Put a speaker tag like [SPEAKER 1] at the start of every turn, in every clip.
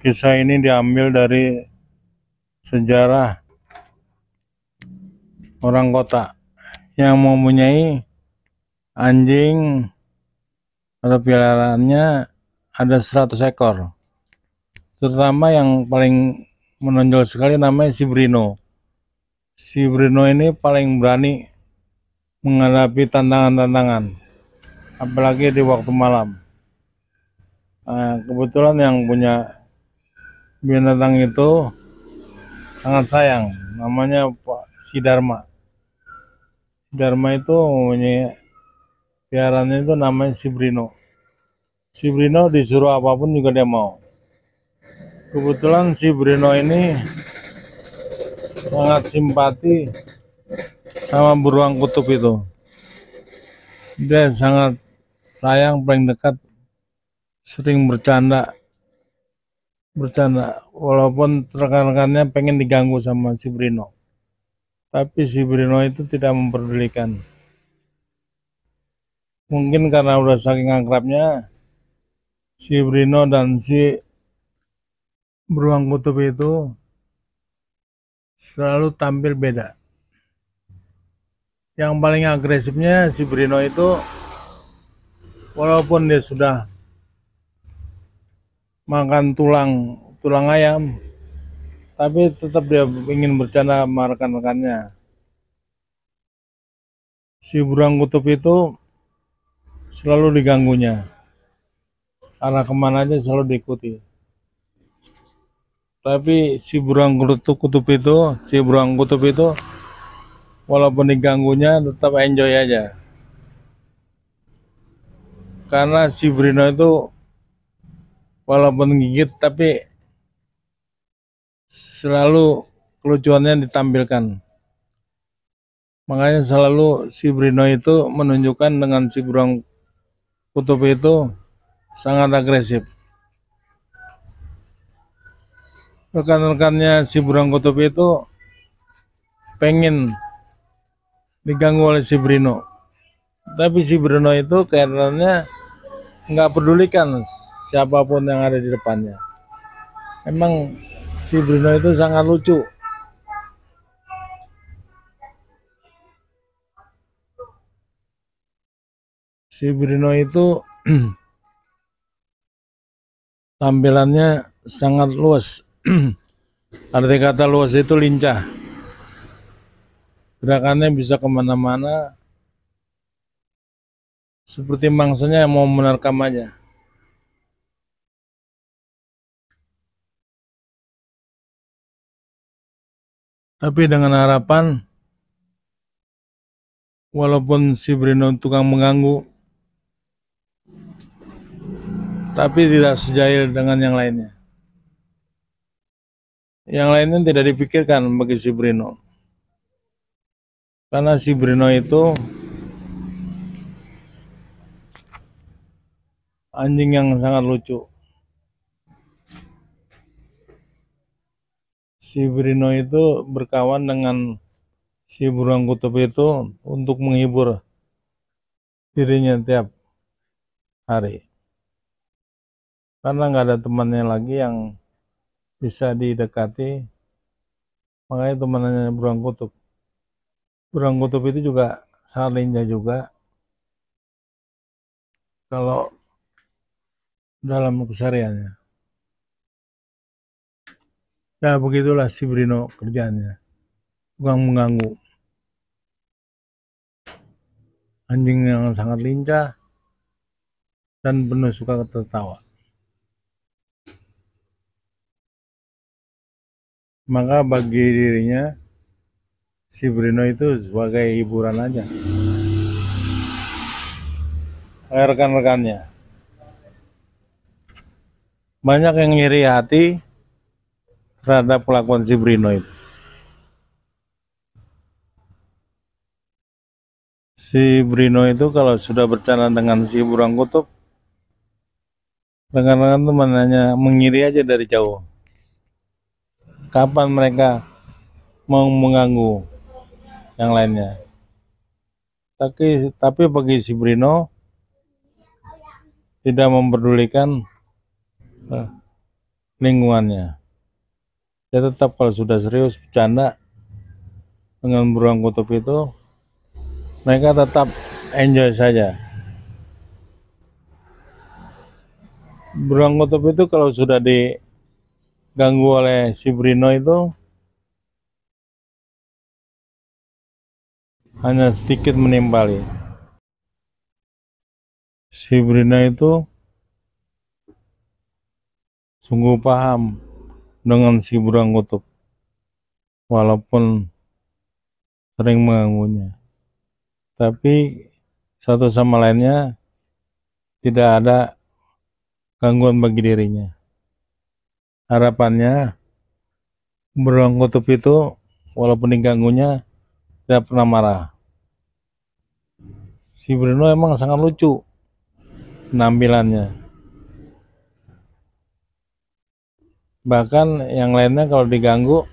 [SPEAKER 1] Kisah ini diambil dari sejarah orang kota yang mempunyai anjing atau peliharaannya ada 100 ekor. Terutama yang paling menonjol sekali namanya si Brino. Si Brino ini paling berani menghadapi tantangan-tantangan, apalagi di waktu malam. Kebetulan yang punya binatang itu sangat sayang, namanya Pak Si Dharma. Dharma itu mempunyai piaraannya itu namanya si Brino. Si Brino disuruh apapun juga dia mau. Kebetulan si Brino ini sangat simpati sama beruang kutub itu. Dia sangat sayang, paling dekat, sering bercanda walaupun rekan-rekannya pengen diganggu sama si Brino. Tapi si Brino itu tidak memperdulikan. Mungkin karena udah saking akrabnya, si Brino dan si beruang kutub itu selalu tampil beda. Yang paling agresifnya si Brino itu, walaupun dia sudah makan tulang ayam, tapi tetap dia ingin bercanda sama rekan-rekannya. Si beruang kutub itu selalu diganggunya, arah kemana aja selalu diikuti. Tapi si beruang kutub itu walaupun diganggunya tetap enjoy aja. Karena si Brino itu walaupun gigit tapi selalu kelucuannya ditampilkan. Makanya selalu si Brino itu menunjukkan dengan si beruang kutub itu sangat agresif. Rekan-rekannya si beruang kutub itu pengen diganggu oleh si Brino. Tapi si Brino itu kayaknya nggak pedulikan siapapun yang ada di depannya. Emang si Brino itu sangat lucu. Si Brino itu tampilannya sangat luas. Arti kata luas itu lincah. Gerakannya bisa kemana-mana, seperti mangsanya yang mau menerkam aja. Tapi dengan harapan, walaupun si Brino tukang mengganggu, tapi tidak sejail dengan yang lainnya. Yang lainnya tidak dipikirkan bagi si Brino. Karena si Brino itu anjing yang sangat lucu. Si Brino itu berkawan dengan si beruang kutub itu untuk menghibur dirinya tiap hari. Karena nggak ada temannya lagi yang bisa didekati, makanya temannya beruang kutub. Beruang kutub itu juga sangat lincah juga kalau dalam kesehariannya. Ya begitulah si Brino kerjaannya, tukang mengganggu. Anjing yang sangat lincah dan penuh suka tertawa. Maka bagi dirinya si Brino itu sebagai hiburan aja. Rekan-rekannya banyak yang ngiri hati terhadap kelakuan si Brino itu. Si Brino itu kalau sudah bercanda dengan si beruang kutub, rekan-rekan tuh mengiri aja dari jauh. Kapan mereka mau mengganggu yang lainnya? Tapi bagi si Brino tidak memperdulikan lingkungannya. Dia tetap kalau sudah serius bercanda dengan beruang kutub itu, mereka tetap enjoy saja. Beruang kutub itu kalau sudah diganggu oleh si Brino itu hanya sedikit menimpali. Si Brino itu sungguh paham dengan si beruang kutub, walaupun sering mengganggunya. Tapi satu sama lainnya tidak ada gangguan bagi dirinya. Harapannya beruang kutub itu walaupun diganggunya tidak pernah marah. Si Bruno emang sangat lucu penampilannya. Bahkan yang lainnya kalau diganggu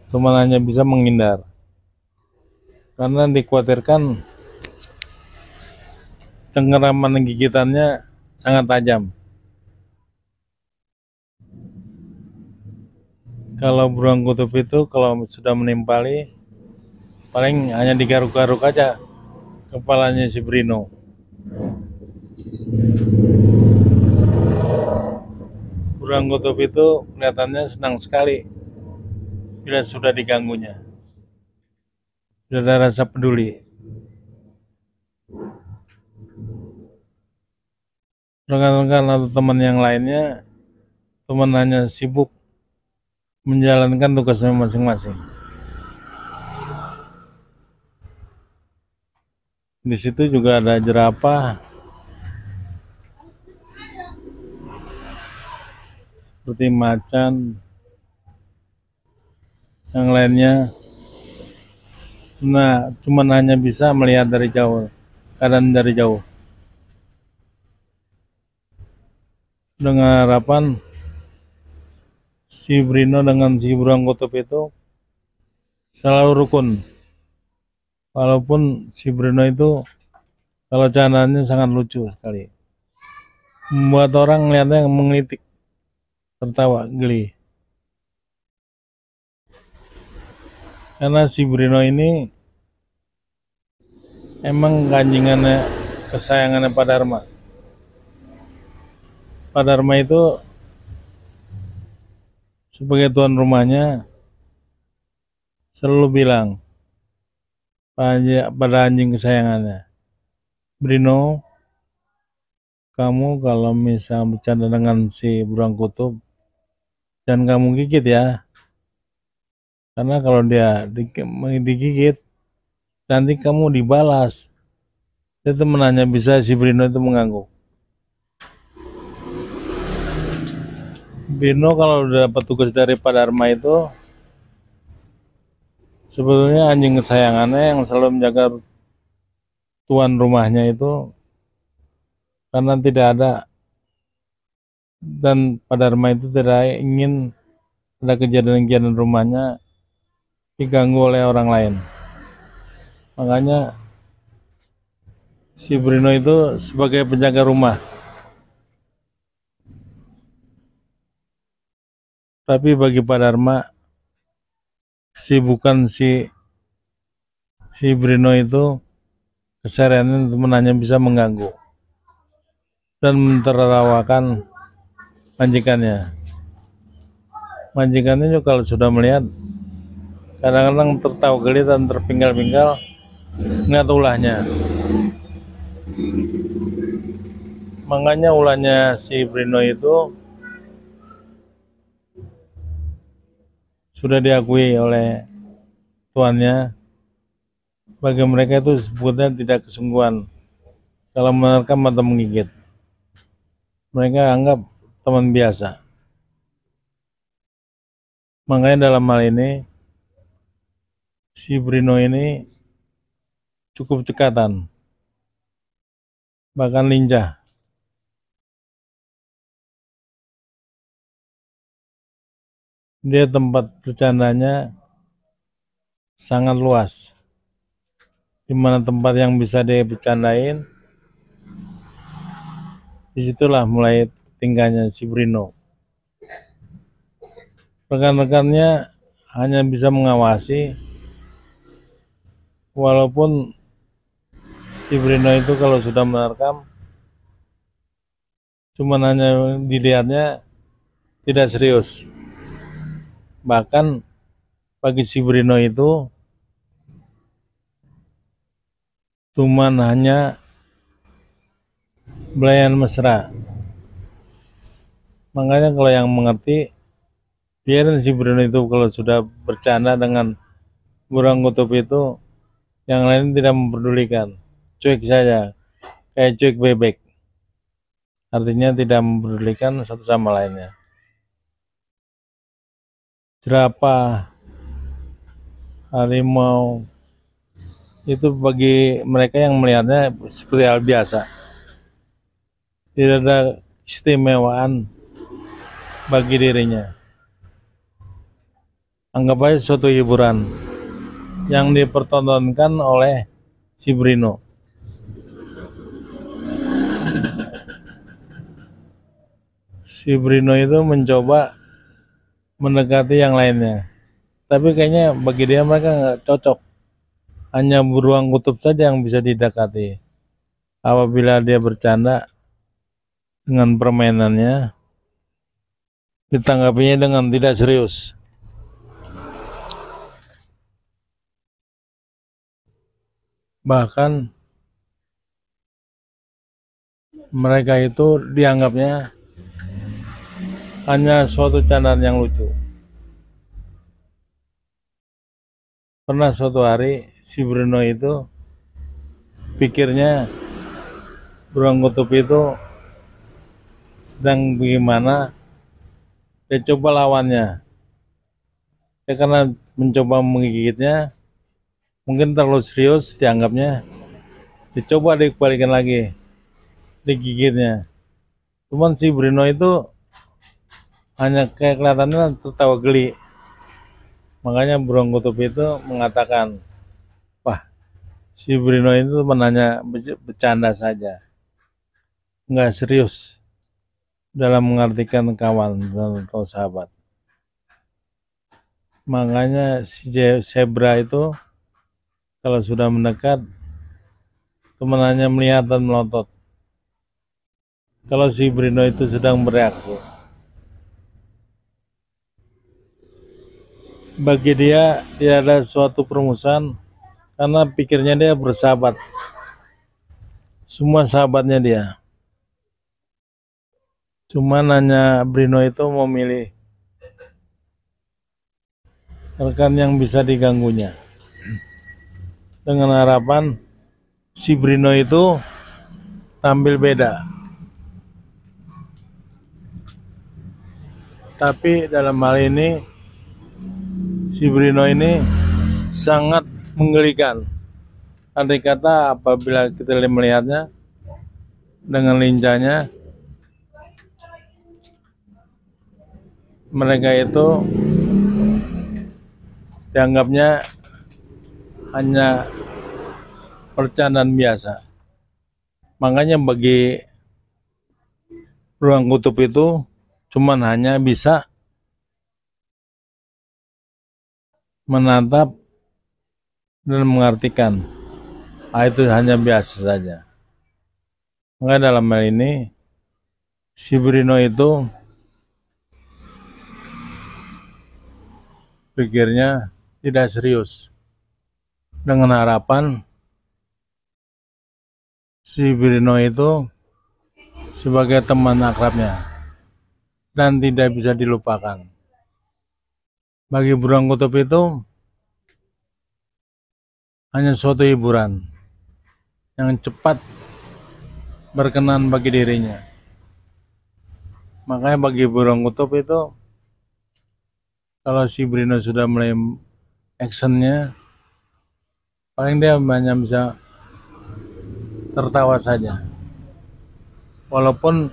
[SPEAKER 1] cuma hanya bisa menghindar. Karena dikhawatirkan cengkeraman gigitannya sangat tajam. Kalau beruang kutub itu kalau sudah menimpali paling hanya digaruk-garuk aja kepalanya si Brino. Beruang kutub itu kelihatannya senang sekali bila sudah diganggunya. Sudah ada rasa peduli. Rekan-rekan atau teman yang lainnya, teman hanya sibuk menjalankan tugasnya masing-masing. Di situ juga ada jerapah, seperti macan, yang lainnya. Nah, cuman hanya bisa melihat dari jauh, keadaan dari jauh. Dengan harapan si Brino dengan si beruang kutub itu selalu rukun. Walaupun si Brino itu kalau candanya sangat lucu sekali. Membuat orang melihatnya mengelitik, tertawa, geli. Karena si Brino ini emang ganjingannya kesayangannya Pak Dharma. Pak Dharma itu sebagai tuan rumahnya selalu bilang pada anjing kesayangannya, Brino, kamu kalau misal bercanda dengan si beruang kutub, jangan kamu gigit ya. Karena kalau dia digigit, nanti kamu dibalas. Itu menanya bisa si Brino itu mengangguk. Brino kalau udah dapat tugas dari Pak Dharma itu sebetulnya anjing kesayangannya yang selalu menjaga tuan rumahnya itu, karena tidak ada dan Pak Dharma itu tidak ingin ada kejadian-kejadian rumahnya diganggu oleh orang lain. Makanya si Brino itu sebagai penjaga rumah. Tapi bagi Pak Dharma, si Brino itu kesehariannya hanya bisa mengganggu dan mentertawakan majikannya. Majikannya juga kalau sudah melihat kadang-kadang tertawa geli dan terpinggal-pinggal ngeliat ulahnya. Makanya ulahnya si Brino itu sudah diakui oleh tuannya. Bagi mereka itu sebutnya tidak kesungguhan kalau menerkam atau menggigit. Mereka anggap teman biasa. Makanya dalam hal ini si Brino ini cukup cekatan, bahkan lincah. Dia tempat bercandanya sangat luas. Di mana tempat yang bisa dia bercandain, disitulah mulai tingkahnya si Brino. rekan-rekannya hanya bisa mengawasi, walaupun si Brino itu kalau sudah merekam cuman hanya dilihatnya tidak serius. Bahkan bagi si Brino itu cuman hanya belayan mesra. Makanya kalau yang mengerti, biarin si Bruno itu kalau sudah bercanda dengan burung kutub itu, yang lain tidak memperdulikan, cuek saja, kayak cuek bebek. Artinya tidak memperdulikan satu sama lainnya. Jerapah, harimau, itu bagi mereka yang melihatnya seperti hal biasa. Tidak ada istimewaan bagi dirinya. Anggap aja suatu hiburan yang dipertontonkan oleh si Brino. Si Brino itu mencoba mendekati yang lainnya, tapi kayaknya bagi dia mereka nggak cocok. Hanya beruang kutub saja yang bisa didekati. Apabila dia bercanda dengan permainannya, ditanggapinya dengan tidak serius. Bahkan mereka itu dianggapnya hanya suatu candaan yang lucu. Pernah suatu hari si Bruno itu pikirnya beruang kutub itu sedang bagaimana, dia coba lawannya. Dia karena mencoba menggigitnya, mungkin terlalu serius dianggapnya, dicoba dikembalikan lagi, digigitnya. Cuman si Bruno itu hanya kayak kelihatannya tertawa geli. Makanya burung kutub itu mengatakan, wah, si Bruno itu menanya bercanda saja, nggak serius dalam mengartikan kawan atau sahabat. Makanya si zebra itu kalau sudah mendekat, teman hanya melihat dan melotot. Kalau si Bruno itu sedang bereaksi, bagi dia tidak ada suatu permusuhan karena pikirnya dia bersahabat. Semua sahabatnya dia. Cuman hanya Bruno itu memilih rekan yang bisa diganggunya. Dengan harapan si Bruno itu tampil beda. Tapi dalam hal ini si Bruno ini sangat menggelikan. Andai kata apabila kita melihatnya dengan lincahnya, mereka itu dianggapnya hanya percandaan biasa. Makanya bagi beruang kutub itu cuman hanya bisa menatap dan mengartikan. Itu hanya biasa saja. Maka dalam hal ini si Bruno itu pikirnya tidak serius, dengan harapan si Bruno itu sebagai teman akrabnya dan tidak bisa dilupakan. Bagi burung kutub itu hanya suatu hiburan yang cepat berkenan bagi dirinya. Makanya bagi burung kutub itu, kalau si Bruno sudah mulai actionnya, paling dia hanya bisa tertawa saja. Walaupun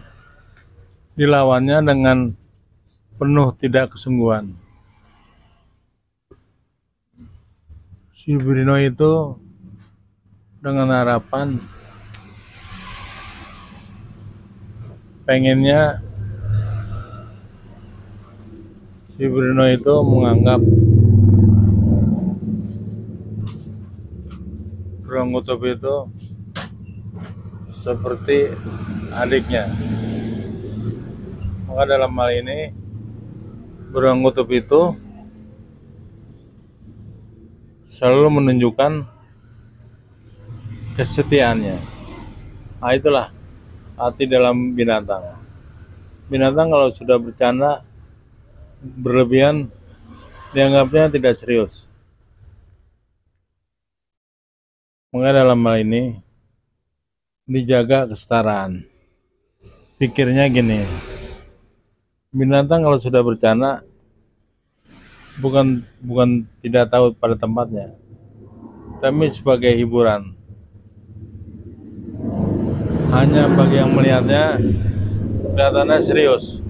[SPEAKER 1] dilawannya dengan penuh tidak kesungguhan. Si Bruno itu dengan harapan pengennya Si Bruno itu menganggap Beruang Kutub itu seperti adiknya. Maka dalam hal ini Beruang Kutub itu selalu menunjukkan kesetiaannya. Nah, itulah arti dalam binatang. Binatang kalau sudah bercanda berlebihan dianggapnya tidak serius. Maka dalam hal ini dijaga kesetaraan. Pikirnya gini, binatang kalau sudah bercanda bukan tidak tahu pada tempatnya, tapi sebagai hiburan. Hanya bagi yang melihatnya kelihatannya serius.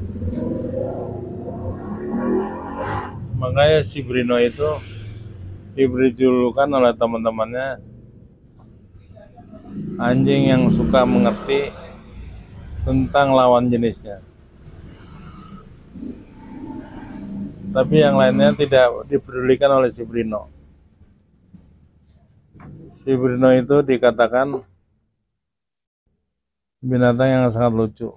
[SPEAKER 1] Makanya si Bruno itu diberi julukan oleh teman-temannya anjing yang suka mengerti tentang lawan jenisnya. Tapi yang lainnya tidak dipedulikan oleh si Bruno. Si Bruno itu dikatakan binatang yang sangat lucu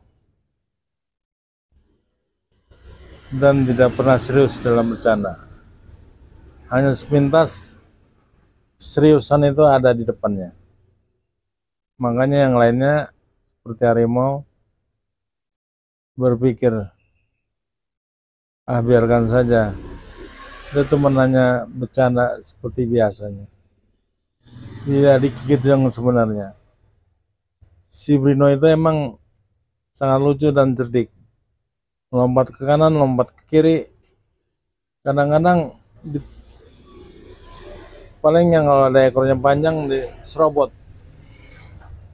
[SPEAKER 1] dan tidak pernah serius dalam bercanda. Hanya sepintas seriusan itu ada di depannya. Makanya yang lainnya seperti harimau berpikir, biarkan saja, itu cuma hanya bercanda seperti biasanya, tidak digigit yang sebenarnya. Si Bruno itu emang sangat lucu dan cerdik, lompat ke kanan, lompat ke kiri, kadang-kadang paling yang kalau ada ekornya panjang diserobot,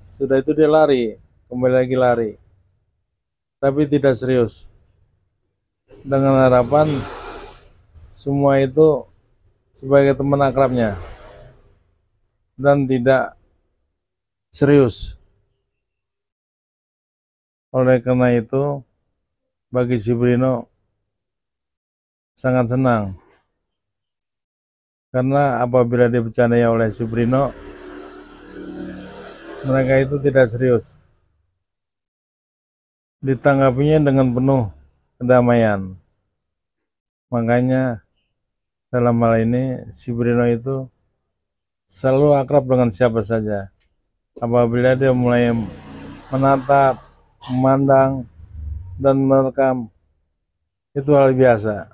[SPEAKER 1] sudah itu dia lari, kembali lagi lari, tapi tidak serius, dengan harapan semua itu sebagai teman akrabnya dan tidak serius. Oleh karena itu bagi si Bruno sangat senang, karena apabila dibercandai oleh si Bruno, mereka itu tidak serius, ditanggapinya dengan penuh kedamaian. Makanya dalam hal ini si Bruno itu selalu akrab dengan siapa saja. Apabila dia mulai menatap, memandang, dan merekam, itu hal biasa.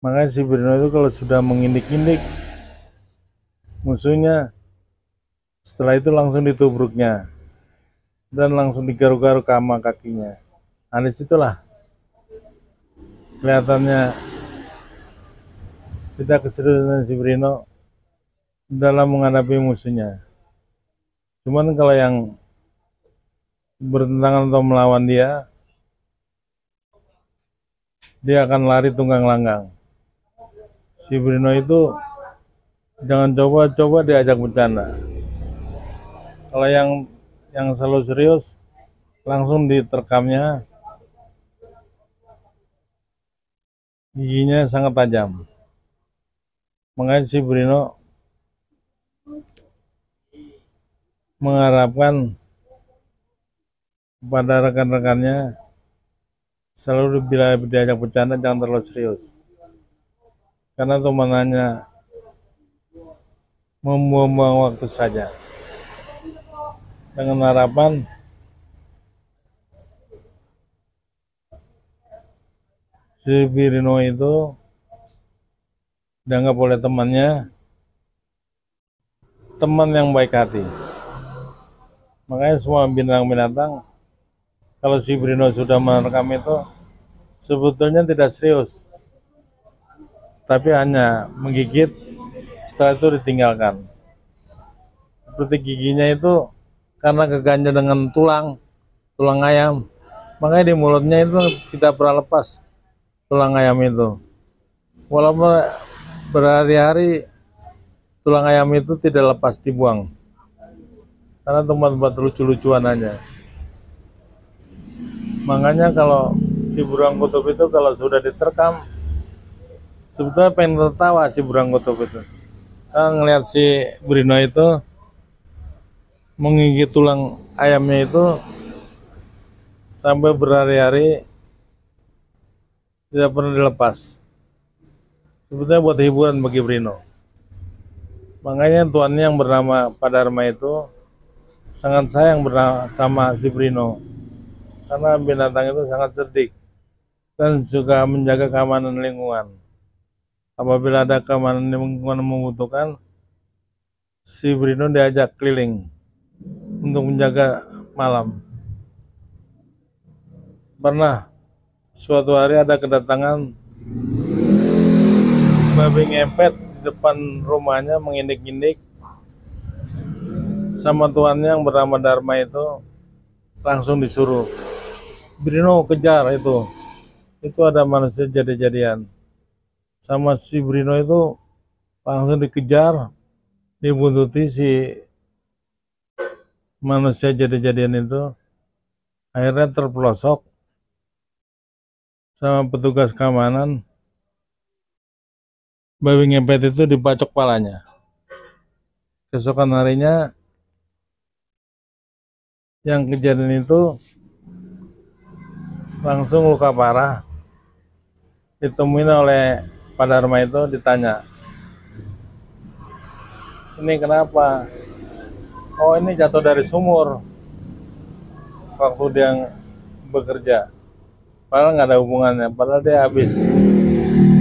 [SPEAKER 1] Makanya si Bruno itu kalau sudah mengindik-indik musuhnya, setelah itu langsung ditubruknya dan langsung digaruk-garuk sama kakinya. Nah, disitulah kelihatannya tidak keseriusan si Bruno dalam menghadapi musuhnya. Cuman kalau yang bertentangan atau melawan dia akan lari tunggang langgang. Si Bruno itu jangan coba-coba diajak bercanda. Kalau yang selalu serius, langsung diterkamnya, giginya sangat tajam. Makanya si Bruno mengharapkan kepada rekan-rekannya selalu bila diajak bercanda jangan terlalu serius, karena temanannya membuang-buang waktu saja, dengan harapan si Bruno itu dianggap oleh temannya teman yang baik hati. Makanya semua binatang-binatang kalau si Bruno sudah merekam itu sebetulnya tidak serius, tapi hanya menggigit, setelah itu ditinggalkan. Seperti giginya itu karena keganjal dengan tulang ayam, makanya di mulutnya itu tidak pernah lepas tulang ayam itu. Walaupun berhari-hari tulang ayam itu tidak lepas dibuang, karena tempat-tempat lucu-lucuan aja. Makanya kalau si burung kutub itu kalau sudah diterkam sebetulnya pengen tertawa si burung kutub itu. Kan ngelihat si Brino itu menggigit tulang ayamnya itu sampai berhari-hari tidak pernah dilepas. Sebetulnya buat hiburan bagi Brino. Makanya tuannya yang bernama Pak Dharma itu sangat sayang sama si Brino. Karena binatang itu sangat cerdik dan juga menjaga keamanan lingkungan. Apabila ada keamanan lingkungan membutuhkan, si Brino diajak keliling untuk menjaga malam. Pernah suatu hari ada kedatangan babi ngepet di depan rumahnya mengindik-indik, sama tuannya yang bernama Dharma itu langsung disuruh, Brino kejar itu ada manusia jadi-jadian. Sama si Brino itu langsung dikejar, dibuntuti si manusia jadi-jadian itu, akhirnya terpelosok sama petugas keamanan. Babi ngepet itu dibacok palanya. Keesokan harinya yang kejadian itu langsung luka parah, ditemuin oleh Pak Dharma itu, ditanya, ini kenapa? Oh, ini jatuh dari sumur waktu dia bekerja. Padahal nggak ada hubungannya, padahal dia habis.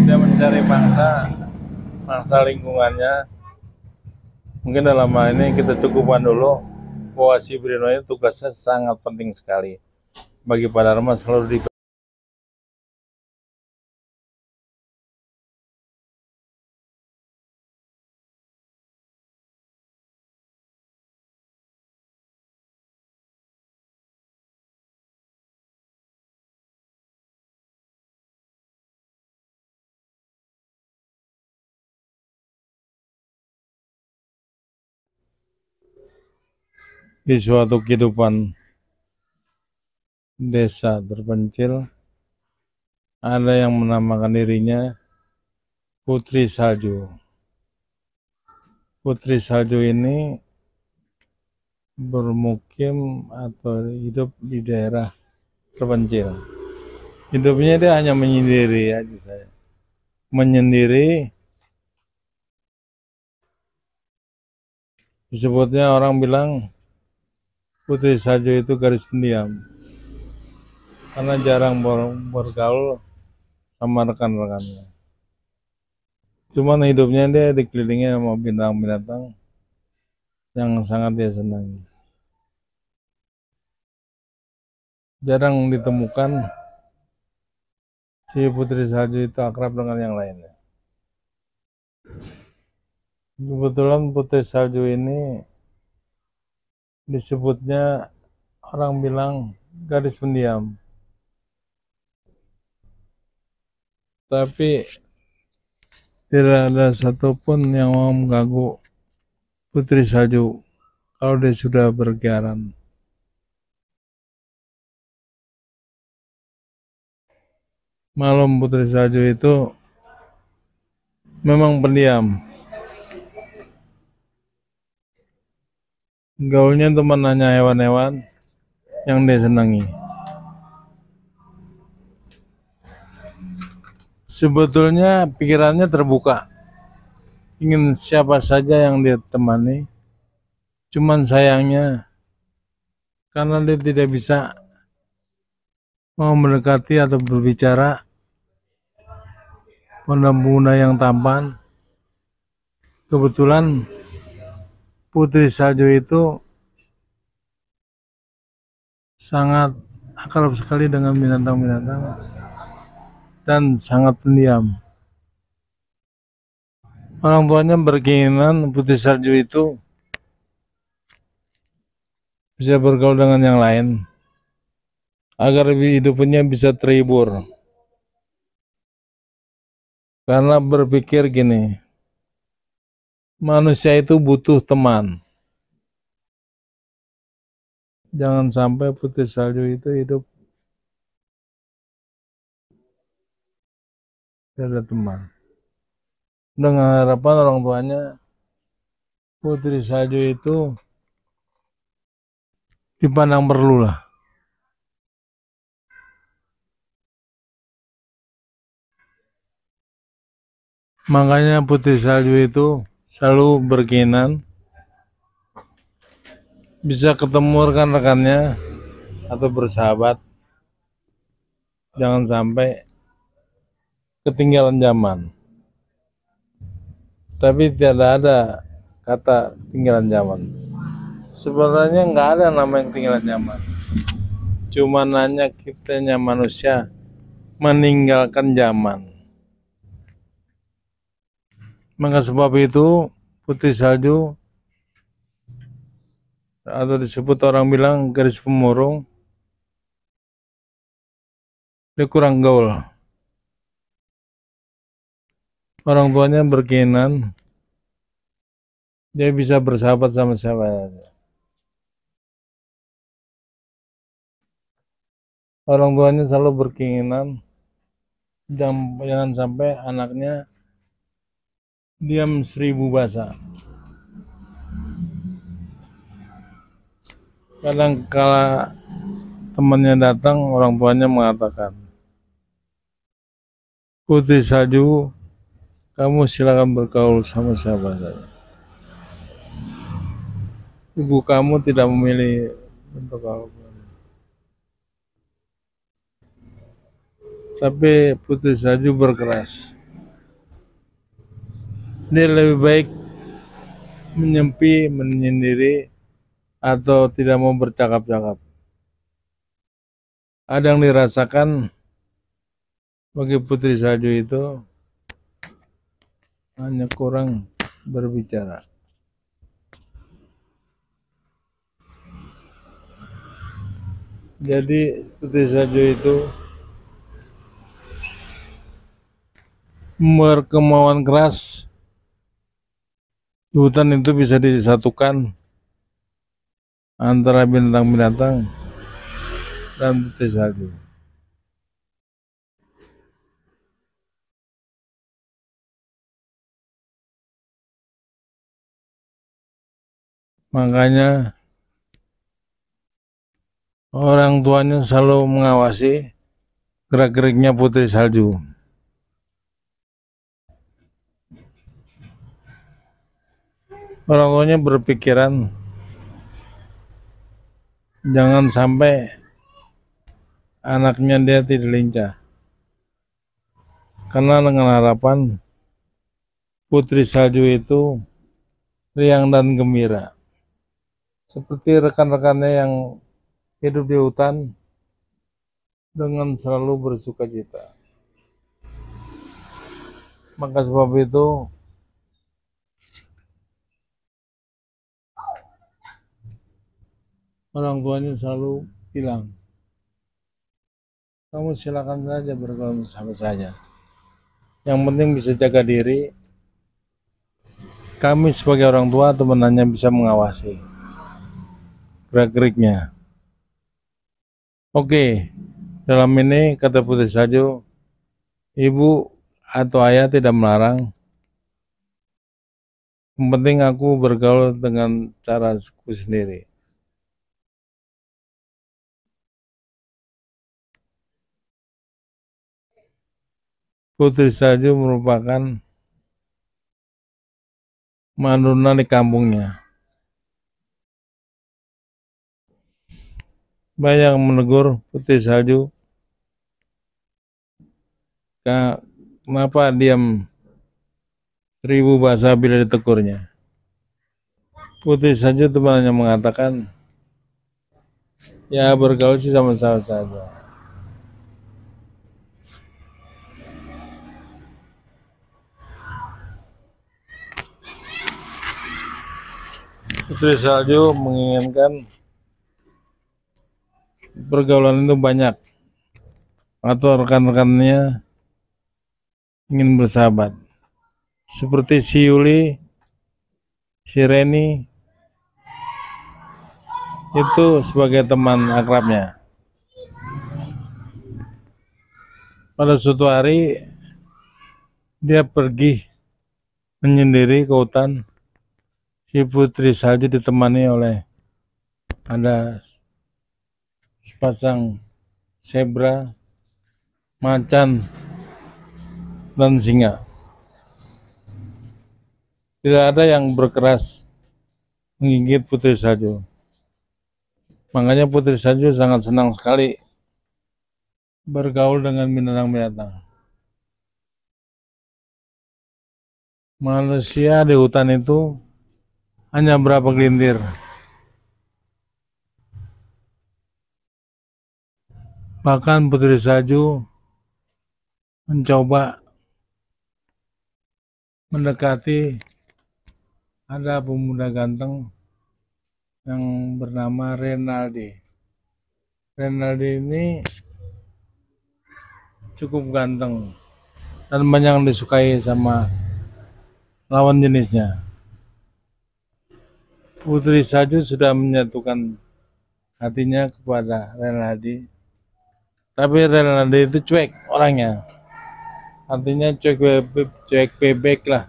[SPEAKER 1] Dia mencari mangsa lingkungannya. Mungkin dalam hal ini kita cukupkan dulu bahwa si Brino itu tugasnya sangat penting sekali bagi Pak Dharma, selalu di suatu kehidupan desa terpencil. Ada yang menamakan dirinya Putri Salju. Putri Salju ini bermukim atau hidup di daerah terpencil. Hidupnya dia hanya menyendiri aja saya. Menyendiri, disebutnya orang bilang Putri Salju itu garis pendiam. Karena jarang bergaul sama rekan-rekannya. Cuman hidupnya dia dikelilingi sama binatang-binatang yang sangat dia senangi. Jarang ditemukan si Putri Salju itu akrab dengan yang lainnya. Kebetulan Putri Salju ini disebutnya orang bilang gadis pendiam. Tapi tidak ada satupun yang mau mengganggu Putri Salju kalau dia sudah berkeliaran. Malam Putri Salju itu memang pendiam. Gaulnya teman hanya hewan-hewan yang dia senangi. Sebetulnya pikirannya terbuka, ingin siapa saja yang dia temani. Cuman sayangnya karena dia tidak bisa mau mendekati atau berbicara pengguna yang tampan. Kebetulan Putri Salju itu sangat akrab sekali dengan binatang-binatang dan sangat pendiam. Orang tuanya berkeinginan Putri Salju itu bisa bergaul dengan yang lain agar hidupnya bisa terhibur. Karena berpikir gini, manusia itu butuh teman. Jangan sampai Putri Salju itu hidup tidak ada teman. Dengan harapan orang tuanya Putri Salju itu dipandang perlu lah. Makanya Putri Salju itu selalu berkeinginan bisa ketemu rekan-rekannya atau bersahabat, jangan sampai ketinggalan zaman. Tapi tidak ada kata ketinggalan zaman. Sebenarnya nggak ada nama yang ketinggalan zaman. Cuma nanya kitanya manusia meninggalkan zaman. Maka sebab itu Putri Salju atau disebut orang bilang garis pemurung, dia kurang gaul. Orang tuanya berkeinginan dia bisa bersahabat sama siapa saja. Orang tuanya selalu berkeinginan jangan sampai anaknya diam 1000 bahasa. Kadang kala temannya datang, orang tuanya mengatakan, Putri Salju, kamu silakan bergaul sama siapa saja. Ibu kamu tidak memilih bentuk apapun. Tapi Putri Salju berkeras. Dia lebih baik menyendiri atau tidak mau bercakap-cakap. Ada yang dirasakan bagi Putri Salju itu hanya kurang berbicara. Jadi Putri Salju itu berkemauan keras. Di hutan itu bisa disatukan antara binatang-binatang dan Putri Salju. Makanya orang tuanya selalu mengawasi gerak-geriknya Putri Salju. Orang tuanya berpikiran jangan sampai anaknya dia tidak lincah. Karena dengan harapan Putri Salju itu riang dan gembira. Seperti rekan-rekannya yang hidup di hutan dengan selalu bersukacita. Maka sebab itu orang tuanya selalu bilang, kamu silakan saja bergaul sama saja. Yang penting bisa jaga diri. Kami sebagai orang tua temannya bisa mengawasi gerak-geriknya. Oke, dalam ini kata Putri Salju, ibu atau ayah tidak melarang. Yang penting aku bergaul dengan caraku sendiri. Putri Salju merupakan manduna di kampungnya. Banyak yang menegur Putri Salju, kenapa diam 1000 bahasa bila ditegurnya. Putri Salju temannya mengatakan, ya bergaul sih sama-sama saja. Putri Salju menginginkan pergaulan itu banyak atau rekan-rekannya ingin bersahabat. Seperti si Yuli, si Reni, itu sebagai teman akrabnya. Pada suatu hari Dia pergi menyendiri ke hutan. Si putri salju ditemani oleh ada sepasang zebra, macan, dan singa. Tidak ada yang berkeras menggigit putri salju. Makanya putri salju sangat senang sekali bergaul dengan binatang-binatang. Manusia di hutan itu hanya berapa gelintir. Bahkan putri salju mencoba mendekati ada pemuda ganteng yang bernama Renaldi. Renaldi ini cukup ganteng dan banyak yang disukai sama lawan jenisnya. Putri salju sudah menyatukan hatinya kepada Renaldi, tapi Renaldi itu cuek orangnya, artinya cuek bebek lah,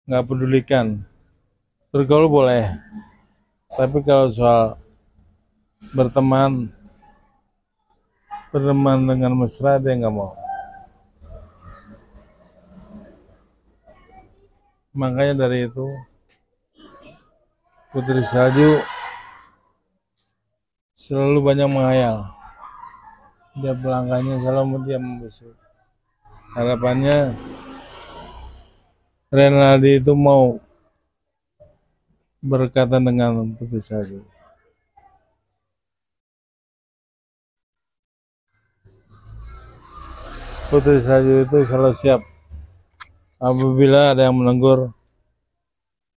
[SPEAKER 1] nggak pedulikan. Bergaul boleh, tapi kalau soal berteman dengan mesra dia nggak mau. Makanya dari itu putri salju selalu banyak menghayal. Dia pelanggannya selalu dia membesuk. Harapannya Renaldi itu mau berkaitan dengan putri salju. Putri salju itu selalu siap apabila ada yang menegur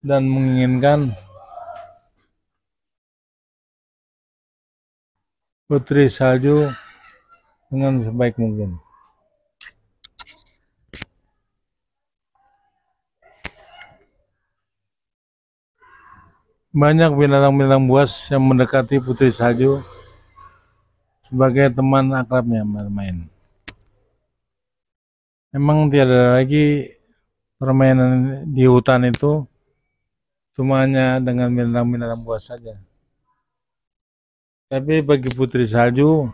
[SPEAKER 1] dan menginginkan putri salju dengan sebaik mungkin. Banyak binatang-binatang buas yang mendekati putri salju sebagai teman akrabnya bermain. Memang tiada lagi permainan di hutan itu, cuma hanya dengan binatang-binatang buas saja. Tapi bagi putri salju,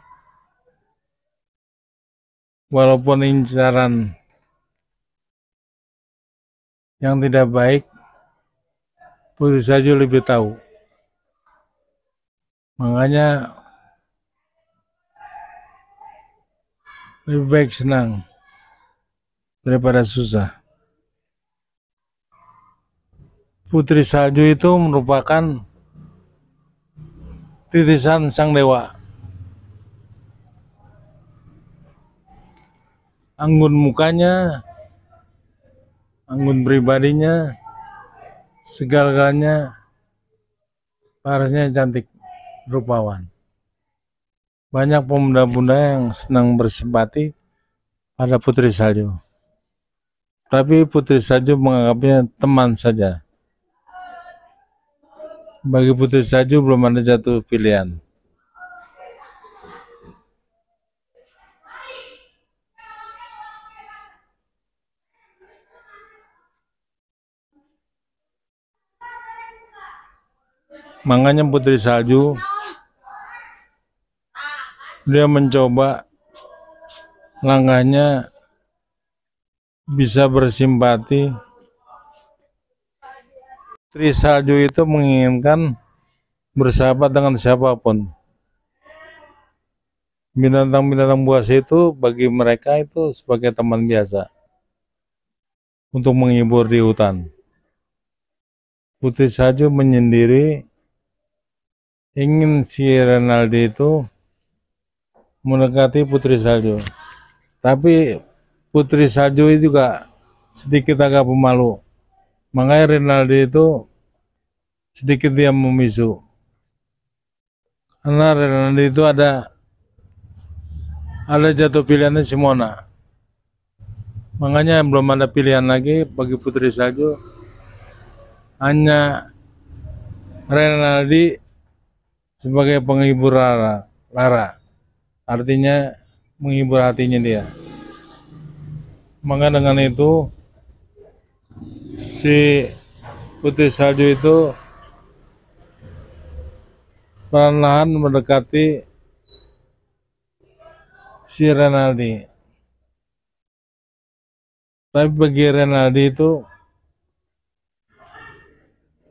[SPEAKER 1] walaupun incaran yang tidak baik, putri salju lebih tahu. Makanya lebih baik senang daripada susah. Putri salju itu merupakan titisan sang dewa. Anggun mukanya, anggun pribadinya, segala-galanya parasnya cantik, rupawan. Banyak pemuda-pemuda yang senang bersimpati pada putri salju. Tapi putri salju menganggapnya teman saja. Bagi putri salju belum ada jatuh pilihan. Makanya putri salju dia mencoba langkahnya bisa bersimpati. Putri salju itu menginginkan bersahabat dengan siapapun. Binatang-binatang buas itu bagi mereka itu sebagai teman biasa untuk menghibur di hutan. Putri salju menyendiri ingin si Renaldi itu mendekati putri salju. Tapi putri salju itu juga sedikit agak pemalu. Makanya Renaldi itu sedikit dia memisu. Karena Renaldi itu ada jatuh pilihannya Simona. Makanya belum ada pilihan lagi bagi putri salju. Hanya Renaldi sebagai penghibur Lara. Artinya menghibur hatinya dia. Maka dengan itu si putri salju itu perlahan mendekati si Renaldi. Tapi bagi Renaldi itu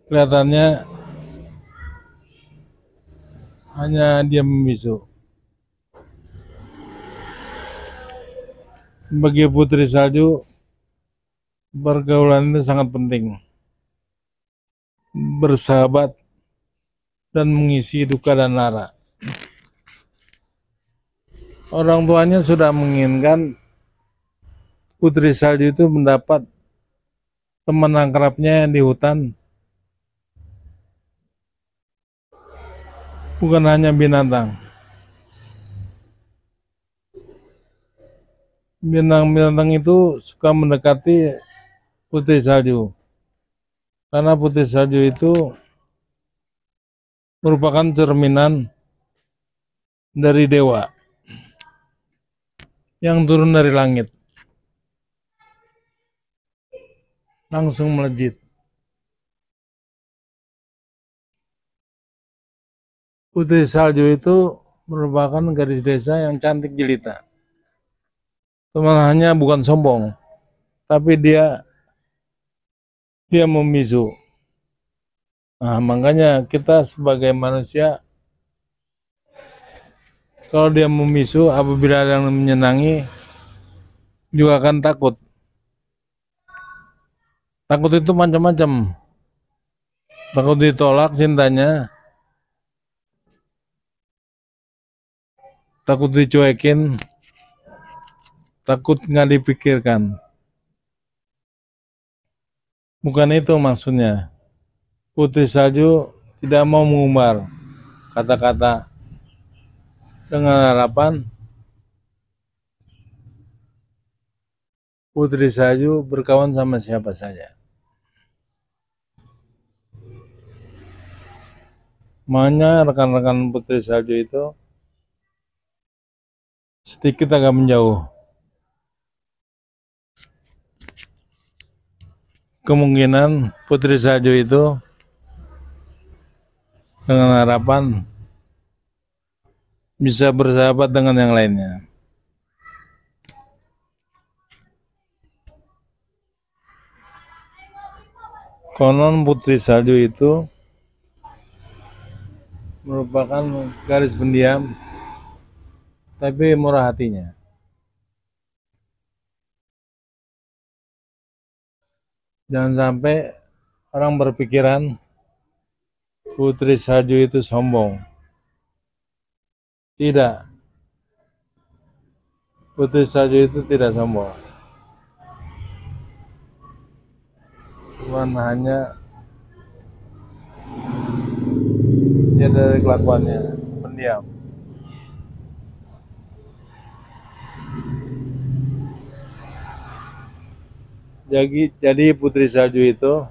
[SPEAKER 1] kelihatannya hanya dia membisu. Bagi putri salju, pergaulan itu sangat penting. Bersahabat dan mengisi duka dan lara. Orang tuanya sudah menginginkan putri salju itu mendapat teman akrabnya di hutan. Bukan hanya binatang. Binatang-binatang itu suka mendekati putri salju. Karena putri salju itu merupakan cerminan dari dewa yang turun dari langit. Langsung melejit. Putri salju itu merupakan gadis desa yang cantik jelita. Teman hanya bukan sombong, tapi dia membisu. Nah, makanya kita sebagai manusia, kalau dia membisu, apabila ada yang menyenangi, juga akan takut. Takut itu macam-macam. Takut ditolak cintanya, takut dicuekin, takut nggak dipikirkan. Bukan itu maksudnya. Putri salju tidak mau mengumbar kata-kata dengan harapan putri salju berkawan sama siapa saja. Makanya rekan-rekan putri salju itu sedikit agak menjauh. Kemungkinan putri salju itu dengan harapan bisa bersahabat dengan yang lainnya. Konon putri salju itu merupakan gadis pendiam tapi murah hatinya. Jangan sampai orang berpikiran putri salju itu sombong. Tidak. Putri salju itu tidak sombong. Cuman hanya dia dari kelakuannya pendiam. Jadi putri salju itu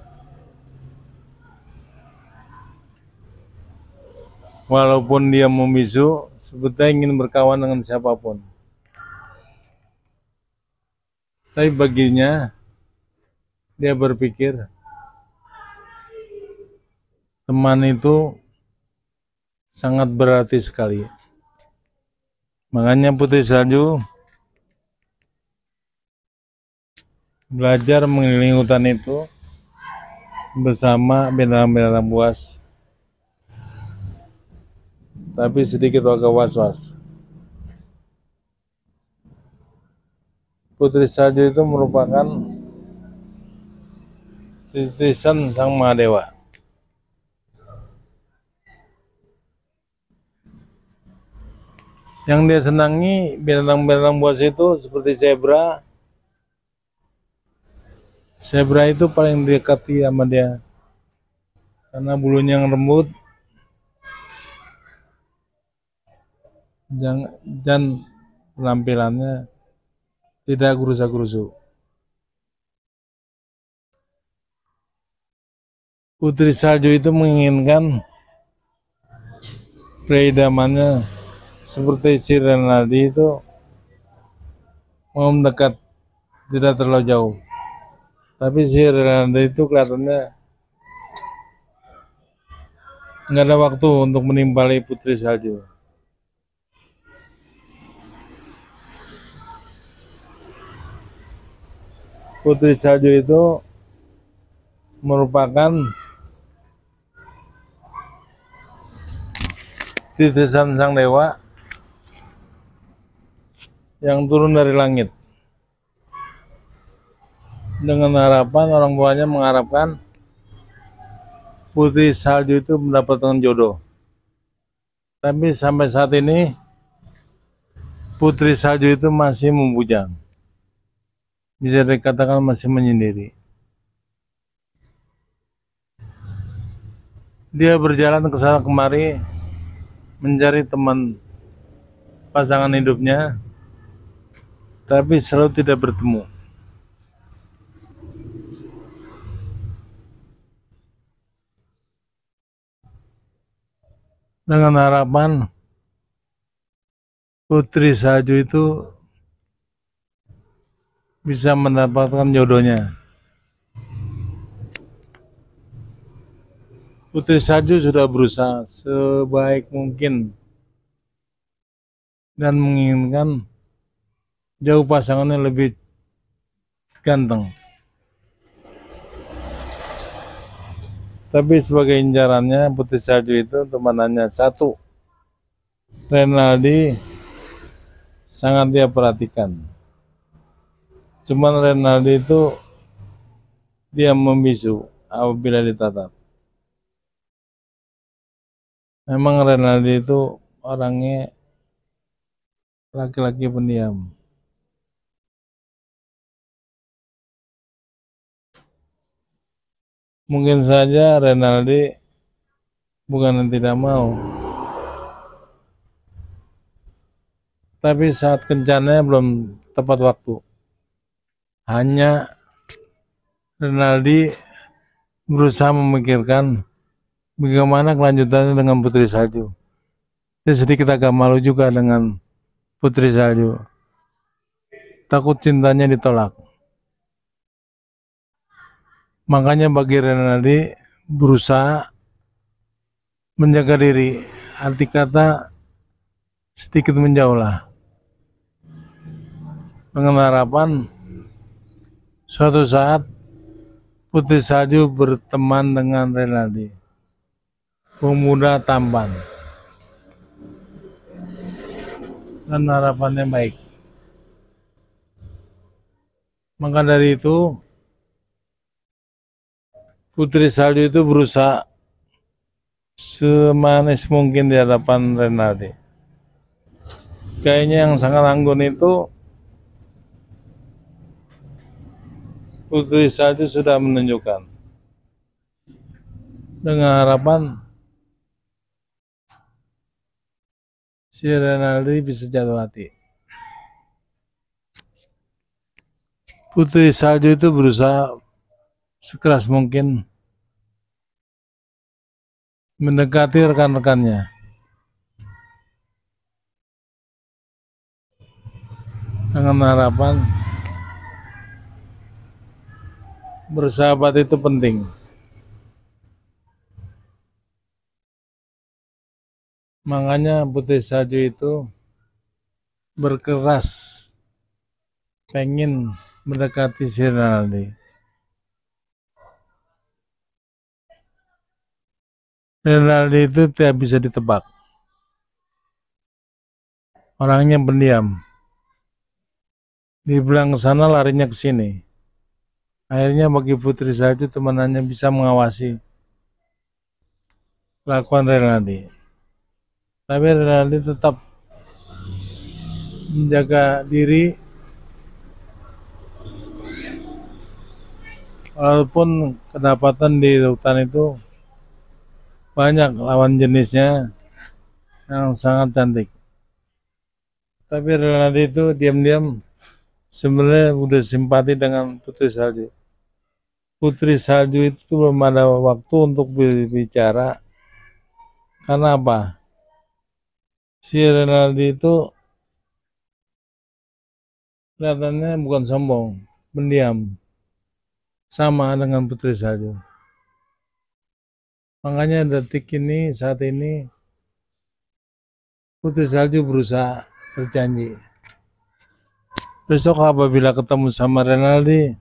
[SPEAKER 1] walaupun dia membisu, sebetulnya ingin berkawan dengan siapapun. Tapi baginya dia berpikir teman itu sangat berarti sekali. Makanya putri salju belajar mengelilingi hutan itu bersama binatang-binatang buas, tapi sedikit agak was-was. Putri salju itu merupakan titisan Sang Mahadewa. Yang dia senangi binatang-binatang buas itu seperti zebra. Zebra itu paling dekati sama dia karena bulunya yang lembut dan penampilannya tidak gerusa-gerusu. Putri salju itu menginginkan pria idamannya seperti si Renaldi itu mau mendekat tidak terlalu jauh. Tapi si Renaldi itu kelihatannya nggak ada waktu untuk menimpali Putri Salju. Putri Salju itu merupakan titisan sang dewa yang turun dari langit dengan harapan, orang tuanya mengharapkan Putri Salju itu mendapatkan jodoh. Tapi sampai saat ini Putri Salju itu masih membujang, bisa dikatakan masih menyendiri. Dia berjalan ke sana kemari mencari teman pasangan hidupnya, tapi selalu tidak bertemu. Dengan harapan Putri Salju itu bisa mendapatkan jodohnya. Putri Salju sudah berusaha sebaik mungkin dan menginginkan jauh pasangannya lebih ganteng. Tapi sebagai incarannya Putri Salju itu temanannya satu, Renaldi sangat dia perhatikan. Cuman Renaldi itu dia membisu apabila ditatap. Memang Renaldi itu orangnya laki-laki pendiam. Mungkin saja Renaldi bukan yang tidak mau, tapi saat kencananya belum tepat waktu. Hanya Renaldi berusaha memikirkan bagaimana kelanjutannya dengan Putri Salju. Dia sedikit agak malu juga dengan Putri Salju. Takut cintanya ditolak. Makanya bagi Renaldi berusaha menjaga diri. Arti kata sedikit menjauh lah. Dengan harapan suatu saat Putri Salju berteman dengan Renaldi, pemuda tampan, dan harapannya baik. Maka dari itu Putri Salju itu berusaha semanis mungkin di hadapan Renaldi. Kayaknya yang sangat anggun itu Putri Salju sudah menunjukkan. Dengan harapan si Renaldi bisa jatuh hati. Putri Salju itu berusaha sekeras mungkin mendekati rekan-rekannya dengan harapan bersahabat itu penting. Makanya Putri Salju itu berkeras pengen mendekati si Renaldi. Renaldi itu tidak bisa ditebak. Orangnya pendiam. Dibilang ke sana larinya ke sini. Akhirnya bagi Putri Salju temanannya bisa mengawasi kelakuan Renaldi. Tapi Renaldi tetap menjaga diri walaupun kedapatan di hutan itu banyak lawan jenisnya yang sangat cantik. Tapi Renaldi itu diam-diam sebenarnya udah simpati dengan Putri Salju. Putri Salju itu belum ada waktu untuk berbicara. Karena apa? Si Renaldi itu kelihatannya bukan sombong, pendiam, sama dengan Putri Salju. Makanya saat ini Putri Salju berusaha berjanji, besok apabila ketemu sama Renaldi,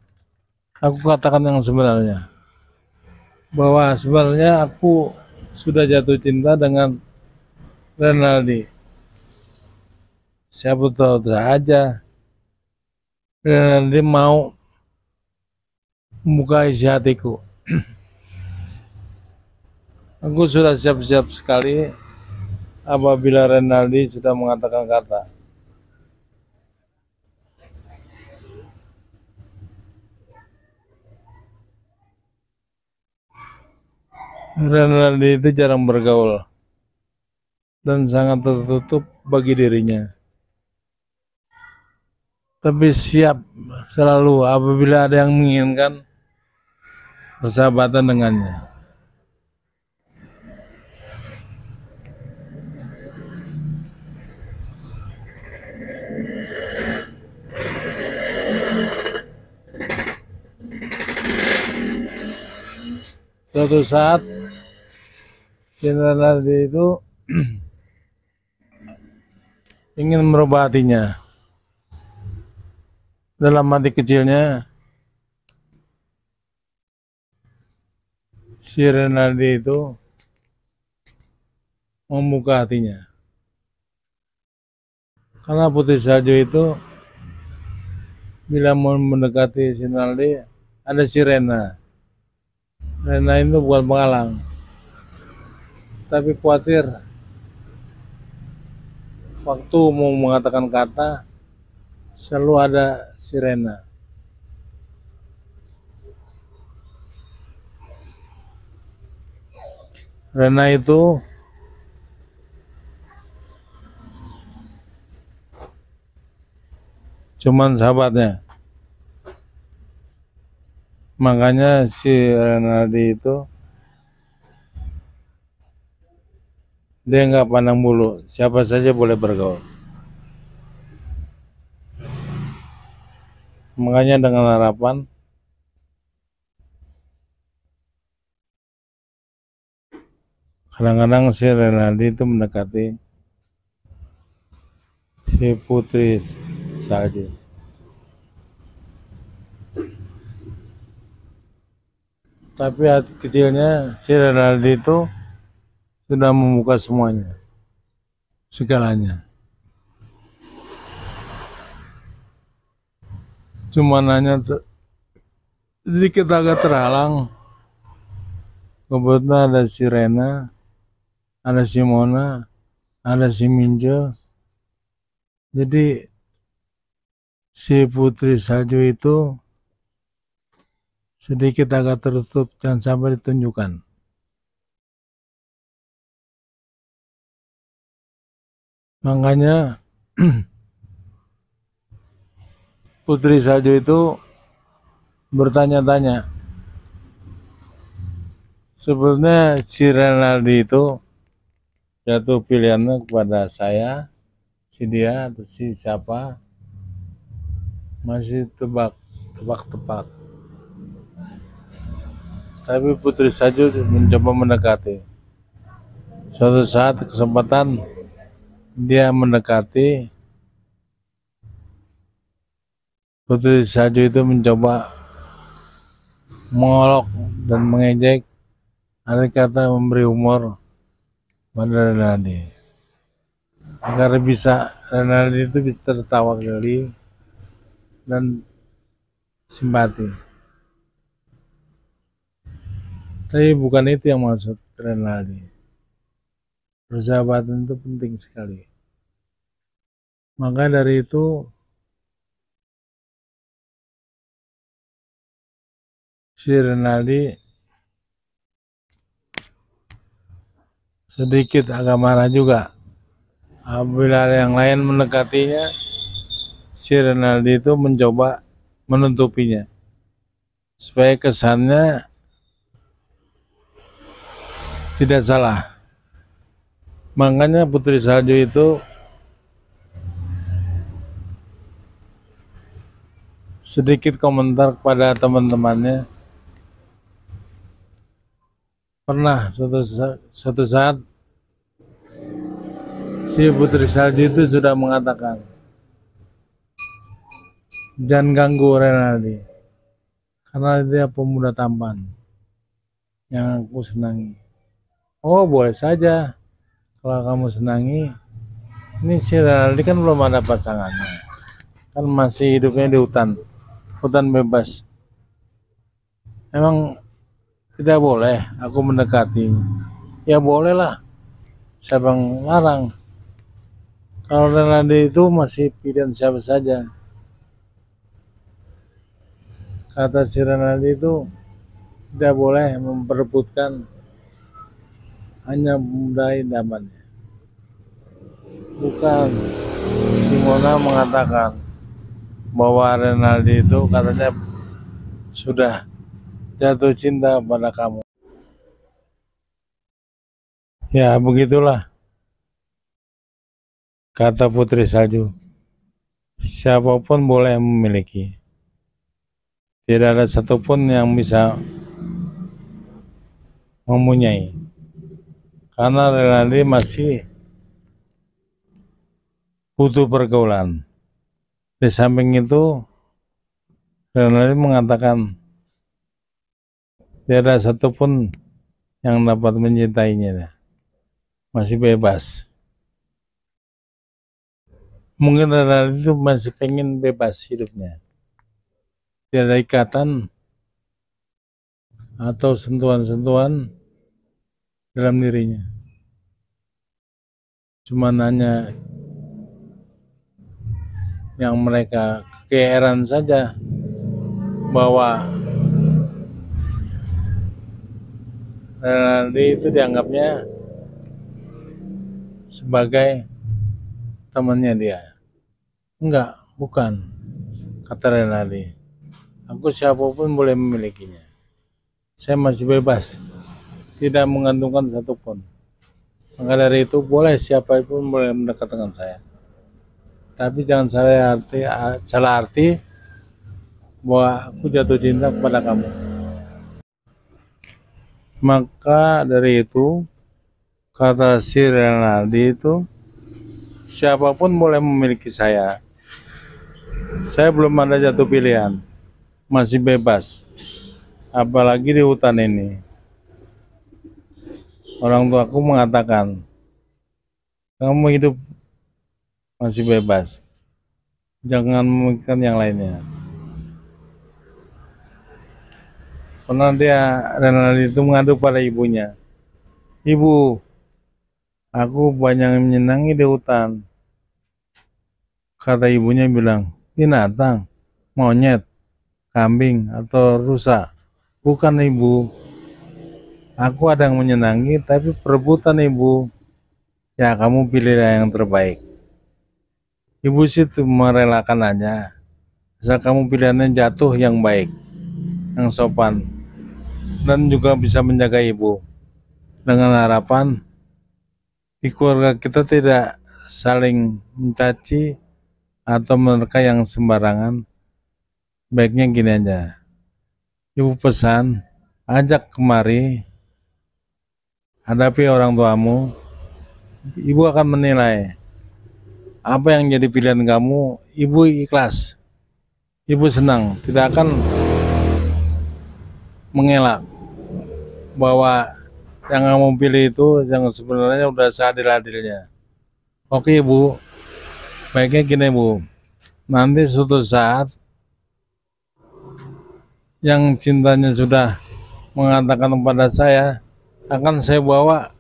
[SPEAKER 1] aku katakan yang sebenarnya, bahwa sebenarnya aku sudah jatuh cinta dengan Renaldi. Siapa tahu saja Renaldi mau membuka isi hatiku. Aku sudah siap-siap sekali apabila Renaldi sudah mengatakan kata. Renaldi itu jarang bergaul dan sangat tertutup bagi dirinya. Tapi siap selalu apabila ada yang menginginkan persahabatan dengannya. Suatu saat si Renaldi itu ingin merubah hatinya. Dalam hati kecilnya, si Renaldi itu membuka hatinya. Karena Putri Salju itu bila mau mendekati si Renaldi, ada si Rena. Rena itu bukan penghalang, tapi khawatir waktu mau mengatakan kata selalu ada si Rena. Rena itu cuman sahabatnya. Makanya si Renaldi itu dia nggak pandang bulu, siapa saja boleh bergaul. Makanya dengan harapan kadang-kadang si Renaldi itu mendekati si Putri Salju. Tapi hati kecilnya si Renaldi itu sudah membuka semuanya, segalanya. Cuma hanya sedikit agak terhalang. Kebetulan ada si Rena, ada si Mona, ada si Minjo. Jadi si Putri Salju itu sedikit agak tertutup dan sampai ditunjukkan. Makanya Putri Salju itu bertanya-tanya, sebenarnya si Renaldi itu jatuh pilihannya kepada saya, si dia atau si siapa, masih tebak-tebak. Tapi Putri Salju mencoba mendekati. Suatu saat kesempatan dia mendekati, Putri Salju itu mencoba mengolok dan mengejek, ada kata memberi humor pada Renaldi agar Renaldi itu bisa tertawa kali dan simpati. Tapi bukan itu yang maksud Renaldi. Persahabatan itu penting sekali. Maka dari itu si Renaldi sedikit agak marah juga. Apabila yang lain mendekatinya, si Renaldi itu mencoba menutupinya supaya kesannya tidak salah. Makanya Putri Salju itu sedikit komentar kepada teman-temannya. Pernah suatu saat si Putri Salju itu sudah mengatakan, jangan ganggu Renaldi, karena dia pemuda tampan yang aku senangi. Oh, boleh saja kalau kamu senangi. Ini si Renaldi kan belum ada pasangannya, kan masih hidupnya di hutan bebas. Emang tidak boleh aku mendekati? Ya bolehlah, siapa yang larang? Kalau Renaldi itu masih pilihan siapa saja. Kata si Renaldi itu tidak boleh memperebutkan hanya pemuda idamannya. Bukan, Simona mengatakan bahwa Renaldi itu katanya sudah jatuh cinta pada kamu. Ya begitulah kata Putri Salju. Siapapun boleh memiliki. Tidak ada satupun yang bisa mempunyai. Karena Renaldi masih butuh pergaulan. Di samping itu, Renaldi mengatakan tidak ada satupun yang dapat mencintainya. Masih bebas. Mungkin Renaldi itu masih pengen bebas hidupnya. Tidak ada ikatan atau sentuhan-sentuhan dalam dirinya. Cuma hanya yang mereka keheran saja bahwa Renaldi itu dianggapnya sebagai temannya dia. Enggak, bukan, kata Renaldi. Aku siapapun boleh memilikinya. Saya masih bebas, tidak menggantungkan satupun. Maka dari itu boleh siapapun boleh mendekat dengan saya. Tapi jangan salah arti bahwa aku jatuh cinta kepada kamu. Maka dari itu, kata si Renaldi itu, siapapun boleh memiliki saya. Saya belum ada jatuh pilihan, masih bebas. Apalagi di hutan ini. Orang tuaku mengatakan, kamu hidup masih bebas. Jangan memikirkan yang lainnya. Pernah Renaldi itu mengadu pada ibunya. Ibu, aku banyak menyenangi di hutan. Kata ibunya bilang, binatang, monyet, kambing, atau rusa. Bukan ibu. Aku ada yang menyenangi, tapi perebutan ibu. Ya kamu pilihlah yang terbaik. Ibu sih merelakan aja. Asal kamu pilihannya jatuh yang baik, yang sopan. Dan juga bisa menjaga ibu. Dengan harapan di keluarga kita tidak saling mencaci atau menerka yang sembarangan. Baiknya gini aja. Ibu pesan, ajak kemari, hadapi orang tuamu. Ibu akan menilai apa yang jadi pilihan kamu. Ibu ikhlas, ibu senang, tidak akan mengelak bahwa yang kamu pilih itu yang sebenarnya udah seadil-adilnya. Oke ibu, baiknya gini bu, nanti suatu saat yang cintanya sudah mengatakan kepada saya, akan saya bawa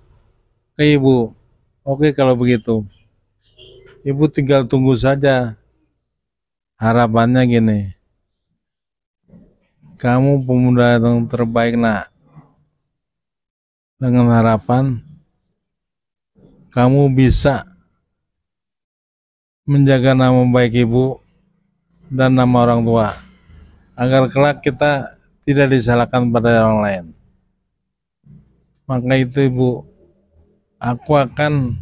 [SPEAKER 1] ke ibu. Oke kalau begitu, ibu tinggal tunggu saja. Harapannya gini, kamu pemuda yang terbaik nak. Dengan harapan kamu bisa menjaga nama baik ibu dan nama orang tua, agar kelak kita tidak disalahkan pada orang lain. Maka itu ibu, aku akan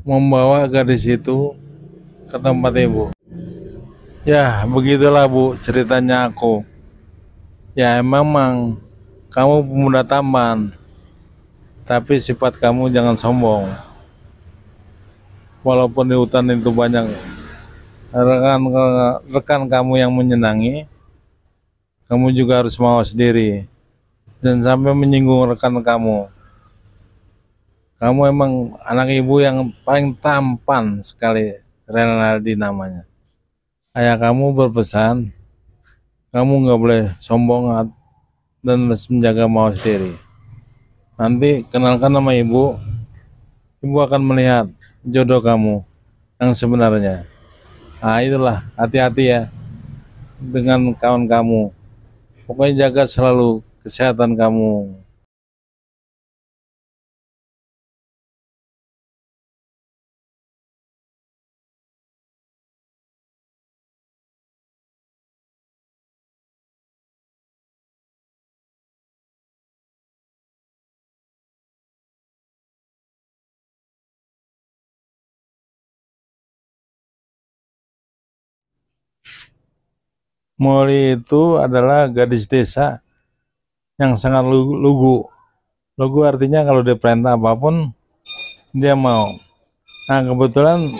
[SPEAKER 1] membawa gadis itu ke tempat ibu. Ya, begitulah Bu ceritanya aku. Ya, memang kamu pemuda tampan, tapi sifat kamu jangan sombong. Walaupun di hutan itu banyak rekan rekan kamu yang menyenangi, kamu juga harus mawas diri dan sampai menyinggung rekan kamu. Kamu emang anak ibu yang paling tampan sekali, Renaldi namanya. Ayah kamu berpesan, kamu nggak boleh sombong dan harus menjaga mawas diri. Nanti kenalkan nama ibu, ibu akan melihat jodoh kamu yang sebenarnya. Nah itulah, hati-hati ya dengan kawan kamu. Pokoknya jaga selalu kesehatan kamu. Molly itu adalah gadis desa yang sangat lugu. Lugu artinya kalau dia perintah apapun dia mau. Nah kebetulan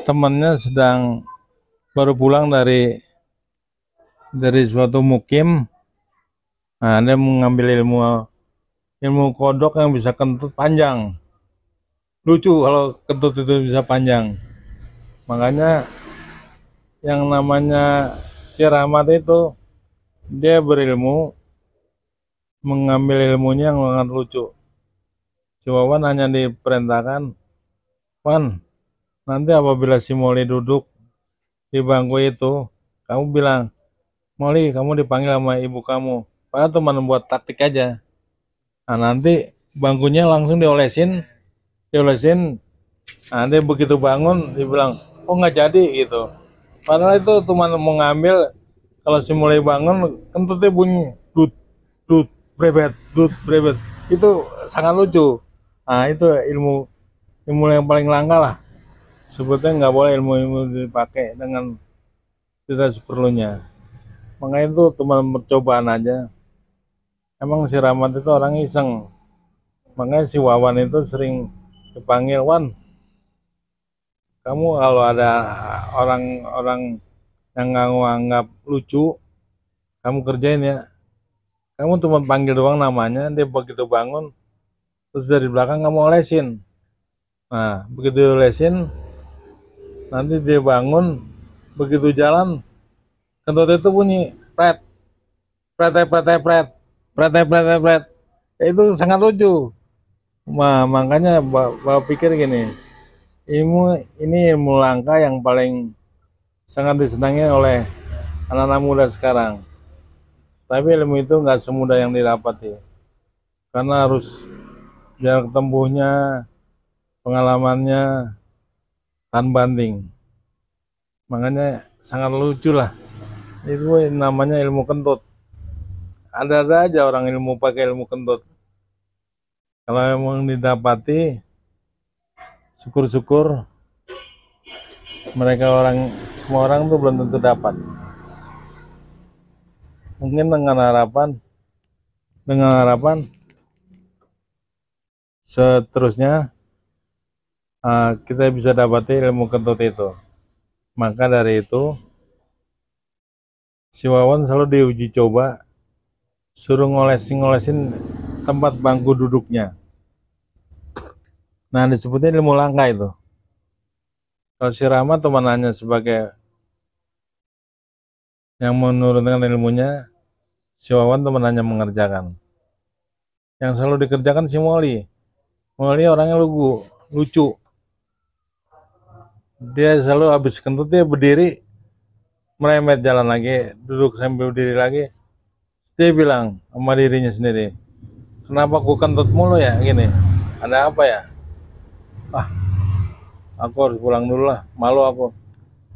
[SPEAKER 1] temannya sedang baru pulang dari suatu mukim. Nah dia mengambil ilmu ilmu kodok yang bisa kentut panjang. Lucu kalau kentut itu bisa panjang. Makanya yang namanya si Rahmat itu dia berilmu, mengambil ilmunya yang sangat lucu. Si Wawan hanya diperintahkan, Wan, nanti apabila si Molly duduk di bangku itu, kamu bilang, Molly, kamu dipanggil sama ibu kamu. Padahal cuma buat taktik aja. Nah, nanti bangkunya langsung diolesin. Nah, dia begitu bangun, dia bilang, oh nggak jadi gitu. Padahal itu cuma mau ngambil, kalau si Molly bangun, kentutnya bunyi, dut, brebet. Itu sangat lucu. Nah, itu ilmu ilmu yang paling langka lah. Sebetulnya nggak boleh ilmu-ilmu dipakai dengan tidak seperlunya. Makanya itu cuma percobaan aja. Emang si Rahmat itu orang iseng. Makanya si Wawan itu sering dipanggil, Wan, kamu kalau ada orang-orang yang nggak anggap lucu, kamu kerjain ya. Kamu cuma panggil doang namanya, dia begitu bangun, terus dari belakang kamu olesin. Nah, begitu olesin, nanti dia bangun, begitu jalan, kentut itu bunyi, pret, pret, pret, pret, pret, pret, pret. Itu sangat lucu. Makanya Bapak pikir gini, ini ilmu langka yang paling sangat disenangi oleh anak-anak muda sekarang. Tapi ilmu itu nggak semudah yang didapati, karena harus jarak tempuhnya, pengalamannya, tan banding. Makanya sangat lucu lah. Itu namanya ilmu kentut. Ada aja orang ilmu pakai ilmu kentut. Kalau emang didapati, syukur-syukur mereka semua orang tuh belum tentu dapat. Mungkin dengan harapan seterusnya kita bisa dapati ilmu kentut itu. Maka dari itu si Wawan selalu diuji coba, suruh ngolesin tempat bangku duduknya. Nah disebutnya ilmu langka itu. Kalau si Rama teman hanya sebagai yang menurunkan ilmunya, si Wawan teman hanya mengerjakan. Yang selalu dikerjakan si Molly. Molly orangnya lucu. Dia selalu habis kentut dia berdiri, meremet jalan lagi, duduk sambil berdiri lagi. Dia bilang sama dirinya sendiri, kenapa aku kentut mulu ya gini? Ada apa ya? Ah, aku harus pulang dulu lah, malu aku.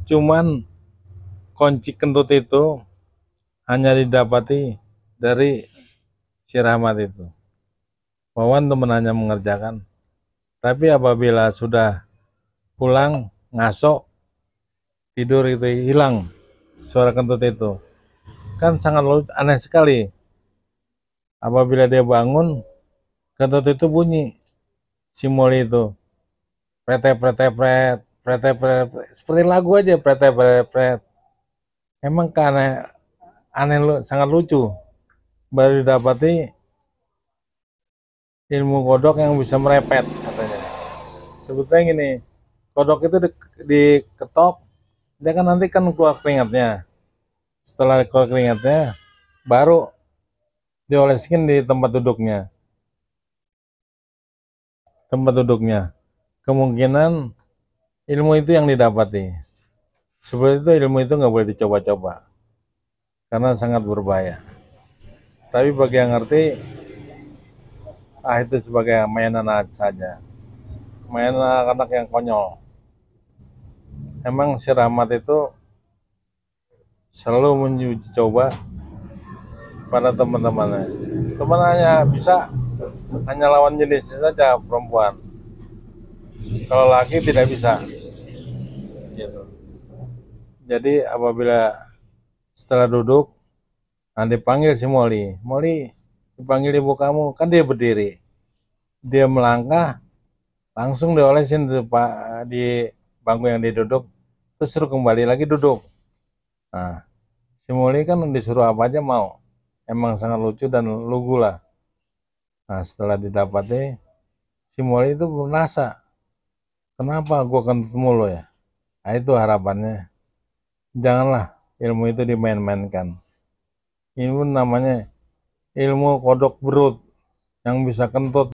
[SPEAKER 1] Cuman kunci kentut itu hanya didapati dari si Rahmat itu. Wawan teman hanya mengerjakan. Tapi apabila sudah pulang, ngaso, tidur itu hilang suara kentut itu. Kan sangat aneh sekali. Apabila dia bangun, kentut itu bunyi. Si Molly itu. Prete prete pret, prete prete, seperti lagu aja prete prete pret. Emang karena aneh sangat lucu. Baru didapati ilmu kodok yang bisa merepet katanya. Sebetulnya gini, kodok itu diketok, dia kan nanti kan keluar keringatnya. Setelah keluar keringatnya, baru dioleskin di tempat duduknya. Tempat duduknya. Kemungkinan ilmu itu yang didapati. Seperti itu ilmu itu nggak boleh dicoba-coba. Karena sangat berbahaya. Tapi bagi yang ngerti, itu sebagai mainan saja. Mainan anak-anak yang konyol. Emang si Rahmat itu selalu menguji coba pada teman-temannya. Teman-temannya bisa hanya lawan jenisnya saja perempuan. Kalau laki tidak bisa. Gitu. Jadi apabila setelah duduk, dipanggil si Molly. Molly, dipanggil ibu kamu. Kan dia berdiri. Dia melangkah, langsung diolesin di bangku yang dia duduk. Terus suruh kembali lagi duduk. Nah, si Molly kan disuruh apa aja mau. Emang sangat lucu dan lugu lah. Nah, setelah didapati, si Molly itu merasa, kenapa gua kentut mulu ya? Nah, itu harapannya. Janganlah ilmu itu dimain-mainkan. Ilmu namanya ilmu kodok berut yang bisa kentut.